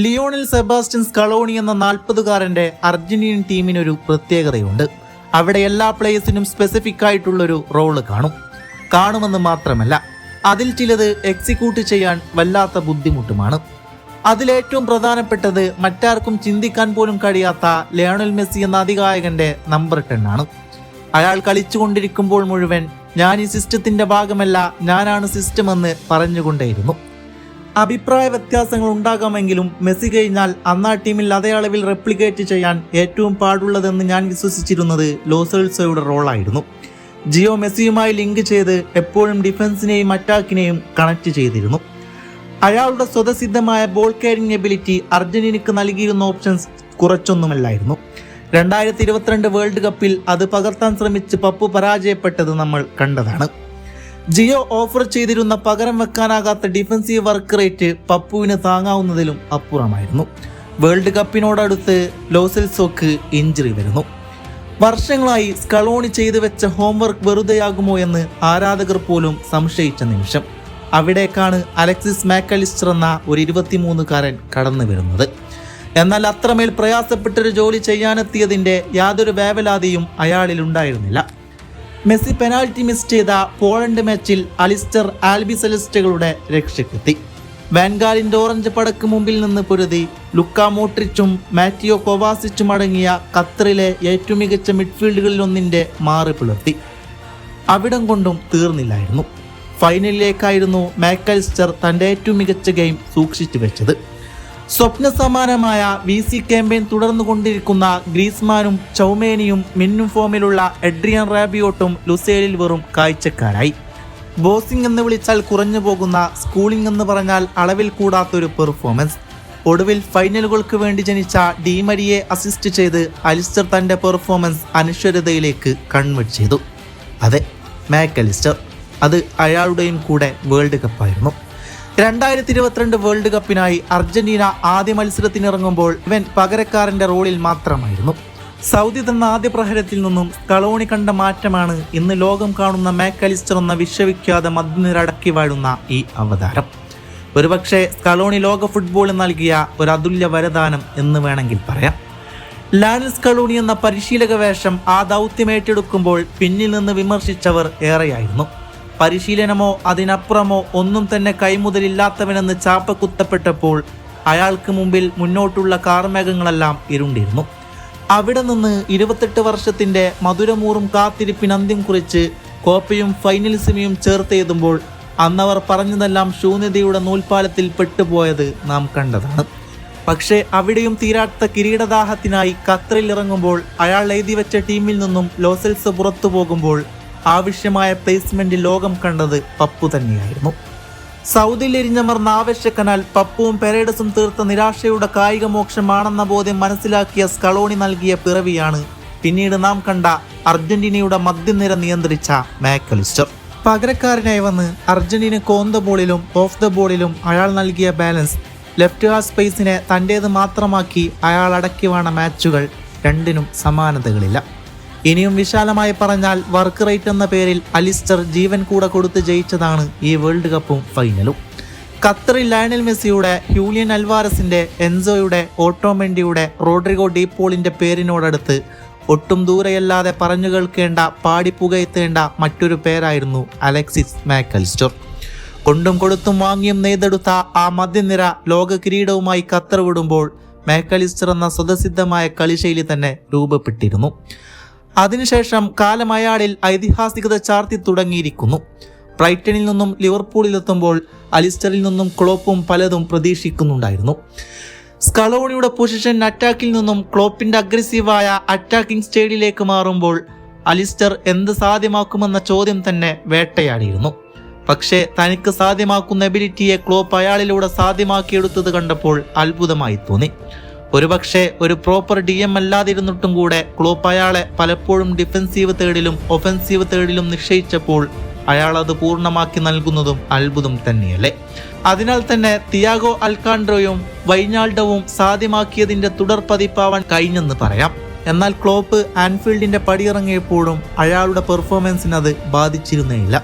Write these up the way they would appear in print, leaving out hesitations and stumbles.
Lionel Sebastian Scaloni എന്ന 40-കാരൻ്റെ അർജന്റീനൻ ടീമിനൊരു പ്രത്യേകതയുണ്ട്. അവിടെ എല്ലാ പ്ലേയേഴ്സിനും സ്പെസിഫിക് ആയിട്ടുള്ളൊരു റോള് കാണുമെന്ന് മാത്രമല്ല, അതിൽ ചിലത് എക്സിക്യൂട്ട് ചെയ്യാൻ വല്ലാത്ത ബുദ്ധിമുട്ടുമാണ്. അതിലേറ്റവും പ്രധാനപ്പെട്ടത് മറ്റാർക്കും ചിന്തിക്കാൻ പോലും കഴിയാത്ത ലയണൽ മെസ്സി എന്ന അതികായകന്റെ നമ്പർ 10 ആണ്. അയാൾ കളിച്ചുകൊണ്ടിരിക്കുമ്പോൾ മുഴുവൻ ഞാൻ ഈ സിസ്റ്റത്തിന്റെ ഭാഗമല്ല, ഞാനാണ് സിസ്റ്റം എന്ന് പറഞ്ഞുകൊണ്ടേയിരുന്നു. അഭിപ്രായ വ്യത്യാസങ്ങൾ ഉണ്ടാകാമെങ്കിലും മെസ്സി കഴിഞ്ഞാൽ അന്നാ ടീമിൽ അതേ അളവിൽ റെപ്ലിക്കേറ്റ് ചെയ്യാൻ ഏറ്റവും പാടുള്ളതെന്ന് ഞാൻ വിശ്വസിച്ചിരുന്നത് ലോസെൽസോയുടെ റോളായിരുന്നു. ജിയോ മെസ്സിയുമായി ലിങ്ക് ചെയ്ത് എപ്പോഴും ഡിഫൻസിനെയും അറ്റാക്കിനെയും കണക്ട് ചെയ്തിരുന്നു. അയാളുടെ സ്വതസിദ്ധമായ ബോൾ കാരിങ് എബിലിറ്റി അർജന്റീനയ്ക്ക് നൽകിയിരുന്ന ഓപ്ഷൻസ് കുറച്ചൊന്നുമല്ലായിരുന്നു. 2022 വേൾഡ് കപ്പിൽ അത് പകർത്താൻ ശ്രമിച്ച് പപ്പു പരാജയപ്പെട്ടത് നമ്മൾ കണ്ടതാണ്. ജിയോ ഓഫർ ചെയ്തിരുന്ന പകരം വെക്കാനാകാത്ത ഡിഫൻസീവ് വർക്ക് റേറ്റ് പപ്പുവിന് താങ്ങാവുന്നതിലും അപ്പുറമായിരുന്നു. വേൾഡ് കപ്പിനോടടുത്ത് ലോസെൽസോക്ക് ഇഞ്ചുറി വരുന്നു. വർഷങ്ങളായി സ്കലോണി ചെയ്തു വെച്ച ഹോംവർക്ക് വെറുതെയാകുമോ എന്ന് ആരാധകർ പോലും സംശയിച്ച നിമിഷം, അവിടേക്കാണ് അലക്സിസ് മാക്കലിസ്റ്റർ എന്ന ഒരു 23-കാരൻ കടന്നു വരുന്നത്. എന്നാൽ അത്രമേൽ പ്രയാസപ്പെട്ടൊരു ജോലി ചെയ്യാനെത്തിയതിൻ്റെ യാതൊരു വേവലാതിയും അയാളിൽ ഉണ്ടായിരുന്നില്ല. മെസ്സി പെനാൽറ്റി മിസ് ചെയ്ത പോളണ്ട് മാച്ചിൽ അലിസ്റ്റർ ആൽബിസെലസ്റ്റുകളുടെ രക്ഷയ്ക്കെത്തി. വാൻഗാലിൻ്റെ ഓറഞ്ച് പടക്ക് മുമ്പിൽ നിന്ന് പൊരുതി ലുക്ക മോട്രിച്ചും മാറ്റിയോ കൊവാസിച്ചും അടങ്ങിയ ഖത്തറിലെ ഏറ്റവും മികച്ച മിഡ്ഫീൽഡുകളിലൊന്നിൻ്റെ മാറി പിളർത്തി. അവിടം കൊണ്ടും തീർന്നില്ലായിരുന്നു. ഫൈനലിലേക്കായിരുന്നു മാക്കലിസ്റ്റർ തൻ്റെ ഏറ്റവും മികച്ച ഗെയിം സൂക്ഷിച്ചു വെച്ചത്. സ്വപ്ന സമാനമായ VC ക്യാമ്പയിൻ തുടർന്നുകൊണ്ടിരിക്കുന്ന ഗ്രീസ്മാനും ചൗമേനിയും മിന്നും ഫോമിലുള്ള എഡ്രിയൻ റാബിയോട്ടും ലുസേലിൽ വെറും കാഴ്ചക്കാരായി. ബോസിംഗ് എന്ന് വിളിച്ചാൽ കുറഞ്ഞു പോകുന്ന, സ്കൂളിംഗ് എന്ന് പറഞ്ഞാൽ അളവിൽ കൂടാത്തൊരു പെർഫോമൻസ്. ഒടുവിൽ ഫൈനലുകൾക്ക് വേണ്ടി ജനിച്ച ഡീമരിയെ അസിസ്റ്റ് ചെയ്ത് അലിസ്റ്റർ തൻ്റെ പെർഫോമൻസ് അനശ്വരതയിലേക്ക് കൺവേർട്ട് ചെയ്തു. അതെ, മാക്കലിസ്റ്റർ. അത് അയാളുടെയും കൂടെ വേൾഡ് കപ്പായിരുന്നു. 2022 വേൾഡ് കപ്പിനായി അർജന്റീന ആദ്യ മത്സരത്തിനിറങ്ങുമ്പോൾ ഇവൻ പകരക്കാരൻ്റെ റോളിൽ മാത്രമായിരുന്നു. സൗദി തന്ന ആദ്യ പ്രഹരത്തിൽ നിന്നും സ്കലോണി കണ്ട മാറ്റമാണ് ഇന്ന് ലോകം കാണുന്ന മാക്കലിസ്റ്റർ എന്ന വിശ്വവിഖ്യാത മധ്യനിര അടക്കി വാഴുന്ന ഈ അവതാരം. ഒരുപക്ഷെ സ്കലോണി ലോക ഫുട്ബോളിൽ നൽകിയ ഒരു അതുല്യ വരദാനം എന്ന് വേണമെങ്കിൽ പറയാം. ലയണൽ സ്കലോണി എന്ന പരിശീലക വേഷം ആ ദൗത്യം ഏറ്റെടുക്കുമ്പോൾ പിന്നിൽ നിന്ന് വിമർശിച്ചവർ ഏറെയായിരുന്നു. പരിശീലനമോ അതിനപ്പുറമോ ഒന്നും തന്നെ കൈമുതലില്ലാത്തവനെന്ന് ചാപ്പ കുത്തപ്പെട്ടപ്പോൾ അയാൾക്ക് മുമ്പിൽ മുന്നോട്ടുള്ള കാർമേഘങ്ങളെല്ലാം ഇരുണ്ടിരുന്നു. അവിടെ നിന്ന് 28 വർഷത്തിൻ്റെ മധുരമൂറും കാത്തിരിപ്പിന് അന്ത്യം കുറിച്ച് കോപ്പയും ഫൈനലിസമയും ചേർത്തെഴുതുമ്പോൾ അന്നവർ പറഞ്ഞതെല്ലാം ശൂന്യതയുടെ നൂൽപ്പാലത്തിൽ പെട്ടുപോയത് നാം കണ്ടതാണ്. പക്ഷേ അവിടെയും തീരാത്ത കിരീടദാഹത്തിനായി ഖത്തറിൽ ഇറങ്ങുമ്പോൾ അയാൾ എഴുതി വെച്ച ടീമിൽ നിന്നും ലോസെൽസോ പുറത്തു പോകുമ്പോൾ ആവശ്യമായ പ്ലേസ്മെന്റ് ലോകം കണ്ടത് പപ്പു തന്നെയായിരുന്നു. സൗദിയിൽ എരിഞ്ഞമർന്ന ആവേശക്കനാൽ പപ്പുവും പെരേഡസും തീർത്ത നിരാശയുടെ കായിക മോക്ഷമാണെന്ന ബോധ്യം മനസ്സിലാക്കിയ സ്കലോണി നൽകിയ പിറവിയാണ് പിന്നീട് നാം കണ്ട അർജന്റീനയുടെ മധ്യനിര നിയന്ത്രിച്ച മാക്കലിസ്റ്റർ. പകരക്കാരനായി വന്ന് അർജന്റീനക്ക് ഓൺ ദ ബോളിലും ഓഫ് ദ ബോളിലും അയാൾ നൽകിയ ബാലൻസ്, ലെഫ്റ്റ് ഹാഫ് സ്പേസിനെ തൻ്റേത് മാത്രമാക്കി അയാൾ അടക്കി വാണ മാച്ചുകൾ രണ്ടിനും സമാനതകളില്ല. ഇനിയും വിശാലമായി പറഞ്ഞാൽ വർക്ക് റേറ്റ് എന്ന പേരിൽ അലിസ്റ്റർ ജീവൻ കൂടെ കൊടുത്ത് ജയിച്ചതാണ് ഈ വേൾഡ് കപ്പും ഫൈനലും. ഖത്തറിൽ ലയണൽ മെസ്സിയുടെ, ഹ്യൂലിയൻ അൽവാരസിൻ്റെ, എൻസോയുടെ, ഓട്ടോമെൻഡിയുടെ, റോഡ്രിഗോ ഡീപോളിൻ്റെ പേരിനോടടുത്ത് ഒട്ടും ദൂരെയല്ലാതെ പറഞ്ഞു കേൾക്കേണ്ട, പാടിപ്പുകയത്തേണ്ട മറ്റൊരു പേരായിരുന്നു അലക്സിസ് മാക്കലിസ്റ്റർ. കൊണ്ടും കൊടുത്തും വാങ്ങിയും നെയ്തെടുത്ത ആ മധ്യനിര ലോക കിരീടവുമായി ഖത്തർ വിടുമ്പോൾ മാക്കലിസ്റ്റർ എന്ന സ്വതസിദ്ധമായ കളിശൈലി തന്നെ രൂപപ്പെട്ടിരുന്നു. അതിനുശേഷം കാലം അയാളിൽ ഐതിഹാസികത ചാർത്തി തുടങ്ങിയിരിക്കുന്നു. ബ്രൈറ്റണിൽ നിന്നും ലിവർപൂളിലെത്തുമ്പോൾ അലിസ്റ്ററിൽ നിന്നും ക്ലോപ്പും പലതും പ്രതീക്ഷിക്കുന്നുണ്ടായിരുന്നു. സ്കലോണിയുടെ പൊസിഷൻ അറ്റാക്കിൽ നിന്നും ക്ലോപ്പിൻ്റെ അഗ്രസീവായ അറ്റാക്കിംഗ് സ്റ്റൈലിലേക്ക് മാറുമ്പോൾ അലിസ്റ്റർ എന്ത് സാധ്യമാക്കുമെന്ന ചോദ്യം തന്നെ വേട്ടയാടിയിരുന്നു. പക്ഷേ തനിക്ക് സാധ്യമാക്കുന്ന എബിലിറ്റിയെ ക്ലോപ്പ് അയാളിലൂടെ സാധ്യമാക്കിയെടുത്തത് കണ്ടപ്പോൾ അത്ഭുതമായി തോന്നി. ഒരുപക്ഷെ ഒരു പ്രോപ്പർ DM അല്ലാതിരുന്നിട്ടും കൂടെ ക്ലോപ്പ് അയാളെ പലപ്പോഴും ഡിഫൻസീവ് തേർഡിലും ഒഫൻസീവ് തേർഡിലും നിശ്ചയിച്ചപ്പോൾ അയാൾ അത് പൂർണ്ണമാക്കി നൽകുന്നതും അത്ഭുതം തന്നെയല്ലേ. അതിനാൽ തന്നെ തിയാഗോ അൽക്കാൻഡ്രോയും വൈനാൾഡോവും സാധ്യമാക്കിയതിൻ്റെ തുടർ പതിപ്പാവാൻ കഴിഞ്ഞെന്ന് പറയാം. എന്നാൽ ക്ലോപ്പ് ആൻഫീൽഡിൻ്റെ പടിയിറങ്ങിയപ്പോഴും അയാളുടെ പെർഫോമൻസിന് അത് ബാധിച്ചിരുന്നേയില്ല.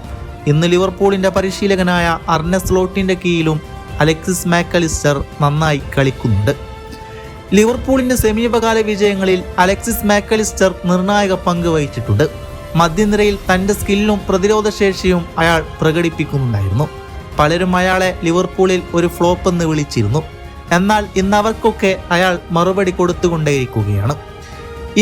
ഇന്ന് ലിവർപൂളിൻ്റെ പരിശീലകനായ അർനെ സ്ലോട്ടിൻ്റെ കീഴിലും അലക്സിസ് മാക്കലിസ്റ്റർ നന്നായി കളിക്കുന്നുണ്ട്. ലിവർപൂളിന്റെ സമീപകാല വിജയങ്ങളിൽ അലക്സിസ് മാക്കലിസ്റ്റർ നിർണായക പങ്ക് വഹിച്ചിട്ടുണ്ട്. മധ്യനിരയിൽ തന്റെ സ്കില്ലും പ്രതിരോധശേഷിയും അയാൾ പ്രകടിപ്പിക്കുന്നുണ്ടായിരുന്നു. പലരും അയാളെ ലിവർപൂളിൽ ഒരു ഫ്ലോപ്പ് എന്ന് വിളിച്ചിരുന്നു. എന്നാൽ ഇന്ന് അവർക്കൊക്കെ അയാൾ മറുപടി കൊടുത്തുകൊണ്ടേയിരിക്കുകയാണ്.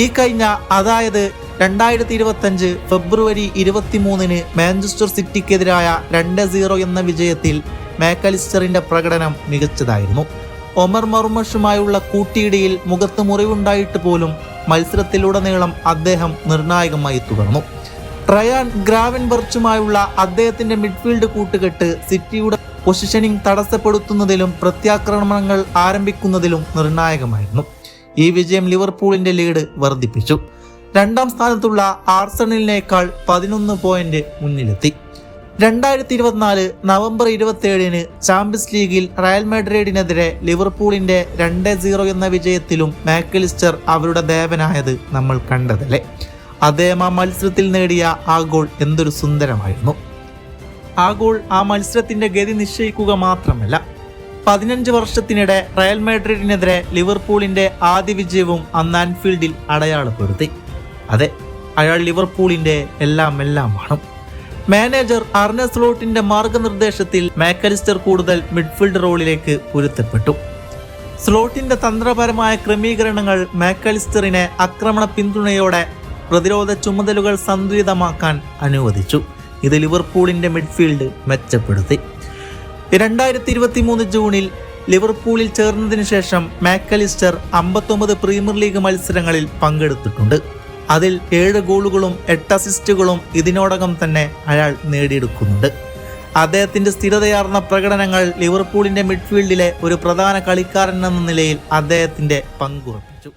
ഈ കഴിഞ്ഞ, അതായത് 2025 ഫെബ്രുവരി 23 മാഞ്ചസ്റ്റർ സിറ്റിക്കെതിരായ 2-0 എന്ന വിജയത്തിൽ മാക്കലിസ്റ്ററിന്റെ പ്രകടനം മികച്ചതായിരുന്നു. ഒമർ മർമഷുമായുള്ള കൂട്ടിയിടിയിൽ മുഖത്ത് മുറിവുണ്ടായിട്ട് പോലും മത്സരത്തിലുടനീളം അദ്ദേഹം നിർണായകമായി തുടർന്നു. റയാൻ ഗ്രാവൻബർച്ചുമായുള്ള അദ്ദേഹത്തിന്റെ മിഡ്ഫീൽഡ് കൂട്ടുകെട്ട് സിറ്റിയുടെ പൊസിഷനിങ് തടസ്സപ്പെടുത്തുന്നതിലും പ്രത്യാക്രമണങ്ങൾ ആരംഭിക്കുന്നതിലും നിർണായകമായിരുന്നു. ഈ വിജയം ലിവർപൂളിന്റെ ലീഡ് വർദ്ധിപ്പിച്ചു. രണ്ടാം സ്ഥാനത്തുള്ള ആർസണലിനേക്കാൾ 11 പോയിന്റ് മുന്നിലെത്തി. 2024 നവംബർ 27 ചാമ്പ്യൻസ് ലീഗിൽ റയൽ മാഡ്രിഡിനെതിരെ ലിവർപൂളിന്റെ 2-0 എന്ന വിജയത്തിലും മാക്കലിസ്റ്റർ അവരുടെ ദേവനായത് നമ്മൾ കണ്ടതല്ലേ. അദ്ദേഹം ആ മത്സരത്തിൽ നേടിയ ആ ഗോൾ എന്തൊരു സുന്ദരമായിരുന്നു. ആ ഗോൾ ആ മത്സരത്തിന്റെ ഗതി നിശ്ചയിക്കുക മാത്രമല്ല, 15 വർഷത്തിനിടെ റയൽ മാഡ്രിഡിനെതിരെ ലിവർപൂളിന്റെ ആദ്യ വിജയവും അന്ന് ആൻഫീൽഡിൽ അടയാളപ്പെടുത്തി. അതെ, അയാൾ ലിവർപൂളിന്റെ എല്ലാമാണ്. മാനേജർ അർനെ സ്ലോട്ടിന്റെ മാർഗനിർദ്ദേശത്തിൽ മാക്കലിസ്റ്റർ കൂടുതൽ മിഡ്ഫീൽഡ് റോളിലേക്ക് പൊരുത്തപ്പെട്ടു. സ്ലോട്ടിന്റെ തന്ത്രപരമായ ക്രമീകരണങ്ങൾ മാക്കലിസ്റ്ററിനെ ആക്രമണ പിന്തുണയോടെ പ്രതിരോധ ചുമതലകൾ സന്തുലിതമാക്കാൻ അനുവദിച്ചു. ഇത് ലിവർപൂളിന്റെ മിഡ്ഫീൽഡ് മെച്ചപ്പെടുത്തി. 2023 ജൂണിൽ ലിവർപൂളിൽ ചേർന്നതിനു ശേഷം മാക്കലിസ്റ്റർ 59 പ്രീമിയർ ലീഗ് മത്സരങ്ങളിൽ പങ്കെടുത്തിട്ടുണ്ട്. അതിൽ 7 ഗോളുകളും 8 അസിസ്റ്റുകളും ഇതിനോടകം തന്നെ അയാൾ നേടിയെടുക്കുന്നുണ്ട്. അദ്ദേഹത്തിന്റെ സ്ഥിരതയാർന്ന പ്രകടനങ്ങൾ ലിവർപൂളിന്റെ മിഡ്ഫീൽഡിലെ ഒരു പ്രധാന കളിക്കാരൻ എന്ന നിലയിൽ അദ്ദേഹത്തിന്റെ പങ്കുറപ്പിച്ചു.